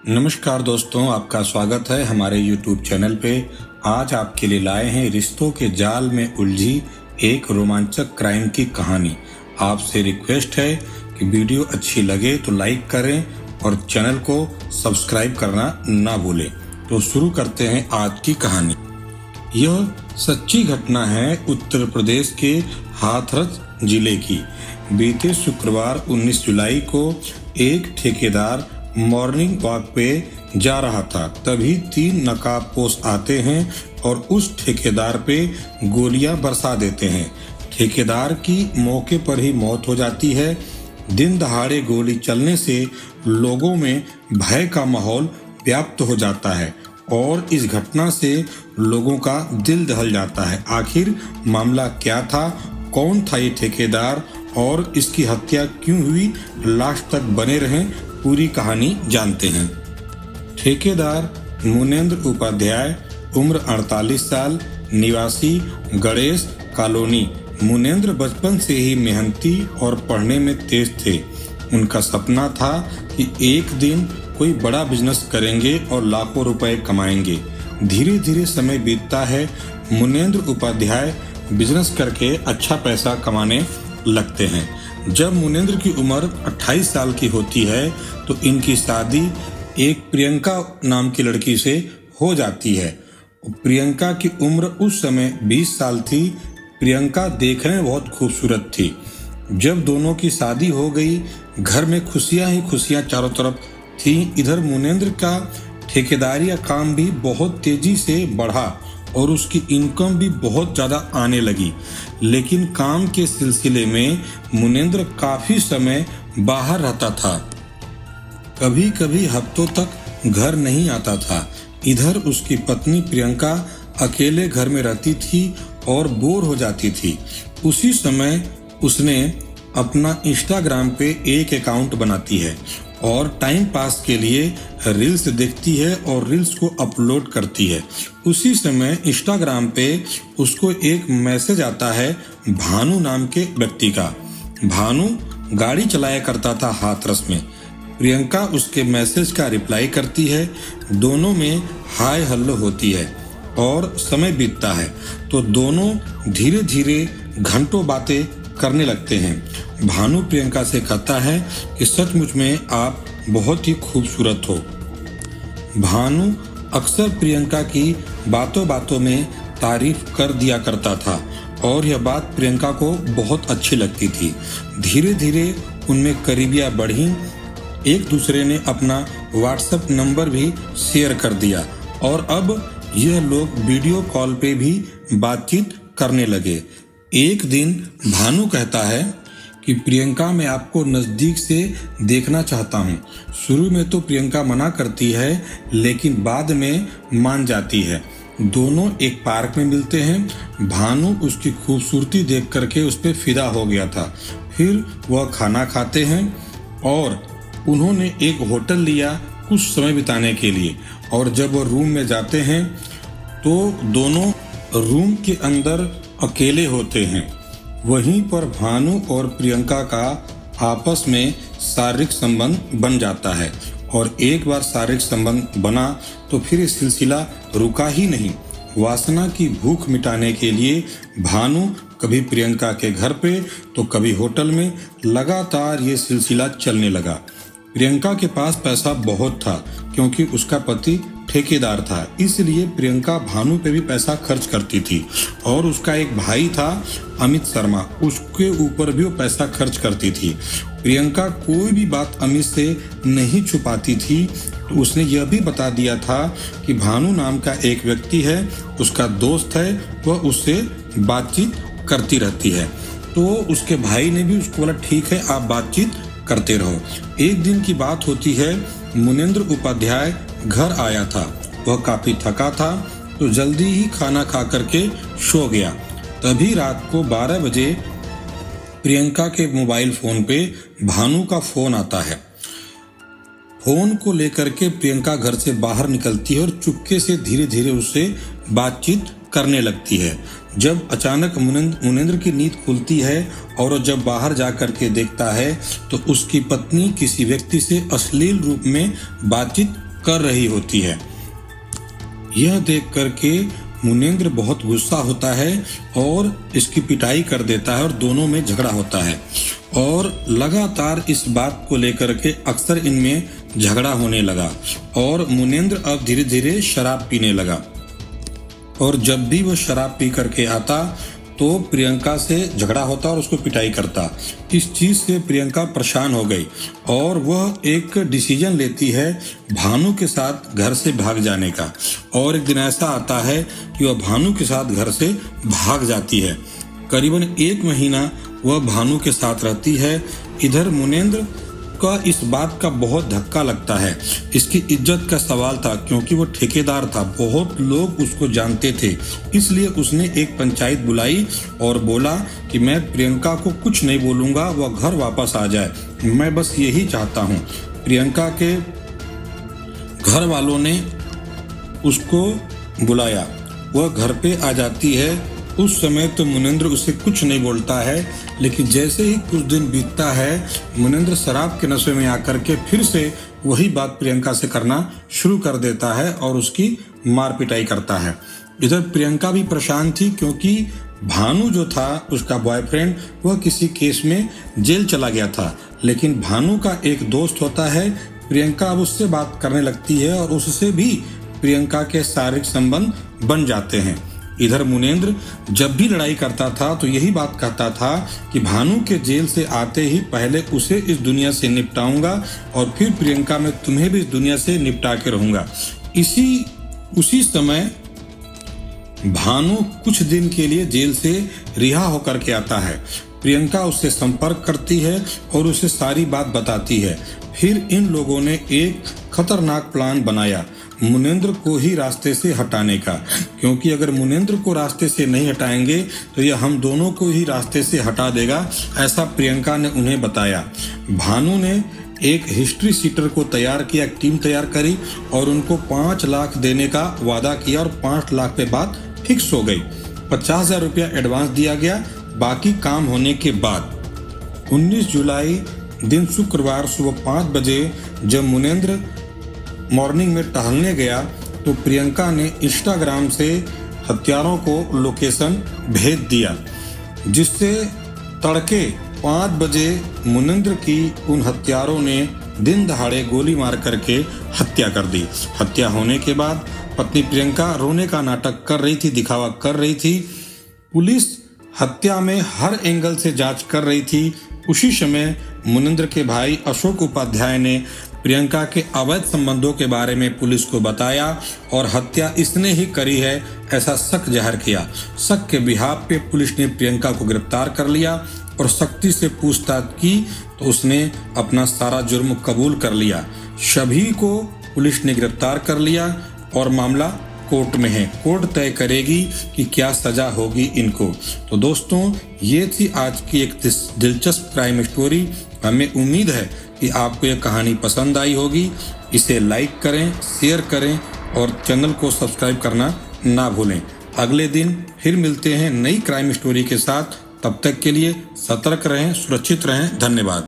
नमस्कार दोस्तों, आपका स्वागत है हमारे YouTube चैनल पे। आज आपके लिए लाए हैं रिश्तों के जाल में उलझी एक रोमांचक क्राइम की कहानी। आपसे रिक्वेस्ट है कि वीडियो अच्छी लगे तो लाइक करें और चैनल को सब्सक्राइब करना ना भूलें। तो शुरू करते हैं आज की कहानी। यह सच्ची घटना है उत्तर प्रदेश के हाथरस जिले की। बीते शुक्रवार 19 जुलाई को एक ठेकेदार मॉर्निंग वॉक पे जा रहा था, तभी 3 नकाबपोश आते हैं और उस ठेकेदार पे गोलियां बरसा देते हैं। ठेकेदार की मौके पर ही मौत हो जाती है। दिन दहाड़े गोली चलने से लोगों में भय का माहौल व्याप्त हो जाता है और इस घटना से लोगों का दिल दहल जाता है। आखिर मामला क्या था, कौन था ये ठेकेदार और इसकी हत्या क्यों हुई? लास्ट तक बने रहें, पूरी कहानी जानते हैं। ठेकेदार मुनेंद्र उपाध्याय, उम्र 48 साल, निवासी गणेश कॉलोनी। मुनेंद्र बचपन से ही मेहनती और पढ़ने में तेज थे। उनका सपना था कि एक दिन कोई बड़ा बिजनेस करेंगे और लाखों रुपए कमाएंगे। धीरे धीरे समय बीतता है। मुनेंद्र उपाध्याय बिजनेस करके अच्छा पैसा कमाने लगते हैं। जब मुनेंद्र की उम्र 28 साल की होती है तो इनकी शादी एक प्रियंका नाम की लड़की से हो जाती है। प्रियंका की उम्र उस समय 20 साल थी। प्रियंका देखने में बहुत खूबसूरत थी। जब दोनों की शादी हो गई, घर में खुशियां ही खुशियां चारों तरफ थी। इधर मुनेंद्र का ठेकेदारी का काम भी बहुत तेजी से बढ़ा और उसकी इनकम भी बहुत ज़्यादा आने लगी। लेकिन काम के सिलसिले में मुनेंद्र काफ़ी समय बाहर रहता था। कभी कभी हफ्तों तक घर नहीं आता था। इधर उसकी पत्नी प्रियंका अकेले घर में रहती थी और बोर हो जाती थी। उसी समय उसने अपना इंस्टाग्राम पे एक अकाउंट बनाती है और टाइम पास के लिए रील्स देखती है और रील्स को अपलोड करती है। उसी समय इंस्टाग्राम पे उसको एक मैसेज आता है भानु नाम के व्यक्ति का। भानु गाड़ी चलाया करता था हाथरस में। प्रियंका उसके मैसेज का रिप्लाई करती है। दोनों में हाय हेलो होती है और समय बीतता है तो दोनों धीरे धीरे घंटों बातें करने लगते हैं। भानु प्रियंका से कहता है कि सचमुच में आप बहुत ही खूबसूरत हो। भानु अक्सर प्रियंका की बातों बातों में तारीफ कर दिया करता था और यह बात प्रियंका को बहुत अच्छी लगती थी। धीरे धीरे उनमें करीबियां बढ़ी। एक दूसरे ने अपना व्हाट्सएप नंबर भी शेयर कर दिया और अब यह लोग वीडियो कॉल पे भी बातचीत करने लगे। एक दिन भानु कहता है कि प्रियंका, मैं आपको नज़दीक से देखना चाहता हूँ। शुरू में तो प्रियंका मना करती है लेकिन बाद में मान जाती है। दोनों एक पार्क में मिलते हैं। भानु उसकी खूबसूरती देख करके उस पर फिदा हो गया था। फिर वह खाना खाते हैं और उन्होंने एक होटल लिया कुछ समय बिताने के लिए। और जब वह रूम में जाते हैं तो दोनों रूम के अंदर अकेले होते हैं। वहीं पर भानु और प्रियंका का आपस में शारीरिक संबंध बन जाता है और एक बार शारीरिक संबंध बना तो फिर ये सिलसिला रुका ही नहीं। वासना की भूख मिटाने के लिए भानु कभी प्रियंका के घर पे तो कभी होटल में लगातार ये सिलसिला चलने लगा। प्रियंका के पास पैसा बहुत था क्योंकि उसका पति ठेकेदार था, इसलिए प्रियंका भानु पे भी पैसा खर्च करती थी। और उसका एक भाई था अमित शर्मा, उसके ऊपर भी वो पैसा खर्च करती थी। प्रियंका कोई भी बात अमित से नहीं छुपाती थी। तो उसने यह भी बता दिया था कि भानु नाम का एक व्यक्ति है, उसका दोस्त है, वह उससे बातचीत करती रहती है। तो उसके भाई ने भी उसको बोला ठीक है, आप बातचीत करते रहो। एक दिन की बात होती है, मुनेंद्र उपाध्याय घर आया था। वह काफी थका था तो जल्दी ही खाना खा करके सो गया। तभी रात को 12 बजे प्रियंका के मोबाइल फोन पे भानु का फोन आता है। फोन को लेकर के प्रियंका घर से बाहर निकलती है और चुपके से धीरे धीरे उससे बातचीत करने लगती है। जब अचानक मुनेंद्र की नींद खुलती है और जब बाहर जाकर के देखता है तो उसकी पत्नी किसी व्यक्ति से अश्लील रूप में बातचीत कर रही होती है। यह देख करके मुनेंद्र बहुत गुस्सा होता है और इसकी पिटाई कर देता है और दोनों में झगड़ा होता है और लगातार इस बात को लेकर के अक्सर इनमें झगड़ा होने लगा और मुनेंद्र अब धीरे धीरे शराब पीने लगा और जब भी वो शराब पी करके आता तो प्रियंका से झगड़ा होता और उसको पिटाई करता। इस चीज़ से प्रियंका परेशान हो गई और वह एक डिसीजन लेती है भानु के साथ घर से भाग जाने का। और एक दिन ऐसा आता है कि वह भानु के साथ घर से भाग जाती है। करीबन 1 महीना वह भानु के साथ रहती है। इधर मुनेंद्र का इस बात का बहुत धक्का लगता है। इसकी इज्जत का सवाल था क्योंकि वो ठेकेदार था, बहुत लोग उसको जानते थे। इसलिए उसने एक पंचायत बुलाई और बोला कि मैं प्रियंका को कुछ नहीं बोलूँगा, वह घर वापस आ जाए, मैं बस यही चाहता हूँ। प्रियंका के घर वालों ने उसको बुलाया, वह घर पे आ जाती है। उस समय तो मुनेंद्र उसे कुछ नहीं बोलता है, लेकिन जैसे ही कुछ दिन बीतता है मुनेंद्र शराब के नशे में आकर के फिर से वही बात प्रियंका से करना शुरू कर देता है और उसकी मार पिटाई करता है। इधर प्रियंका भी परेशान थी क्योंकि भानु जो था उसका बॉयफ्रेंड, वह किसी केस में जेल चला गया था। लेकिन भानु का एक दोस्त होता है, प्रियंका अब उससे बात करने लगती है और उससे भी प्रियंका के शारीरिक संबंध बन जाते हैं। इधर मुनेंद्र जब भी लड़ाई करता था तो यही बात कहता था कि भानु के जेल से आते ही पहले उसे इस दुनिया से निपटाऊंगा और फिर प्रियंका मैं तुम्हें भी इस दुनिया से निपटा के रहूंगा। उसी समय भानु कुछ दिन के लिए जेल से रिहा होकर के आता है। प्रियंका उससे संपर्क करती है और उसे सारी बात बताती है। फिर इन लोगों ने एक खतरनाक प्लान बनाया मुनेंद्र को ही रास्ते से हटाने का, क्योंकि अगर मुनेंद्र को रास्ते से नहीं हटाएंगे तो यह हम दोनों को ही रास्ते से हटा देगा, ऐसा प्रियंका ने उन्हें बताया। भानु ने एक हिस्ट्री सीटर को तैयार किया, एक टीम तैयार करी और उनको 5 लाख देने का वादा किया और 5 लाख पे बात फिक्स हो गई। 50,000 रुपया एडवांस दिया गया, बाकी काम होने के बाद 19 जुलाई दिन शुक्रवार सुबह 5 बजे जब मुनेंद्र मॉर्निंग में टहलने गया तो प्रियंका ने इंस्टाग्राम से हत्यारों को लोकेशन भेज दिया, जिससे तड़के 5 बजे मुनेंद्र की उन हत्यारों ने दिन दहाड़े गोली मार करके हत्या कर दी। हत्या होने के बाद पत्नी प्रियंका रोने का नाटक कर रही थी, दिखावा कर रही थी। पुलिस हत्या में हर एंगल से जांच कर रही थी। उसी समय मुनेंद्र के भाई अशोक उपाध्याय ने प्रियंका के अवैध संबंधों के बारे में पुलिस को बताया और हत्या इसने ही करी है ऐसा शक जाहिर किया। शक के बिहाफ पे पुलिस ने प्रियंका को गिरफ्तार कर लिया और सख्ती से पूछताछ की तो उसने अपना सारा जुर्म कबूल कर लिया। सभी को पुलिस ने गिरफ्तार कर लिया और मामला कोर्ट में है। कोर्ट तय करेगी कि क्या सजा होगी इनको। तो दोस्तों, ये थी आज की एक दिलचस्प क्राइम स्टोरी। हमें उम्मीद है कि आपको यह कहानी पसंद आई होगी। इसे लाइक करें, शेयर करें और चैनल को सब्सक्राइब करना ना भूलें। अगले दिन फिर मिलते हैं नई क्राइम स्टोरी के साथ। तब तक के लिए सतर्क रहें, सुरक्षित रहें। धन्यवाद।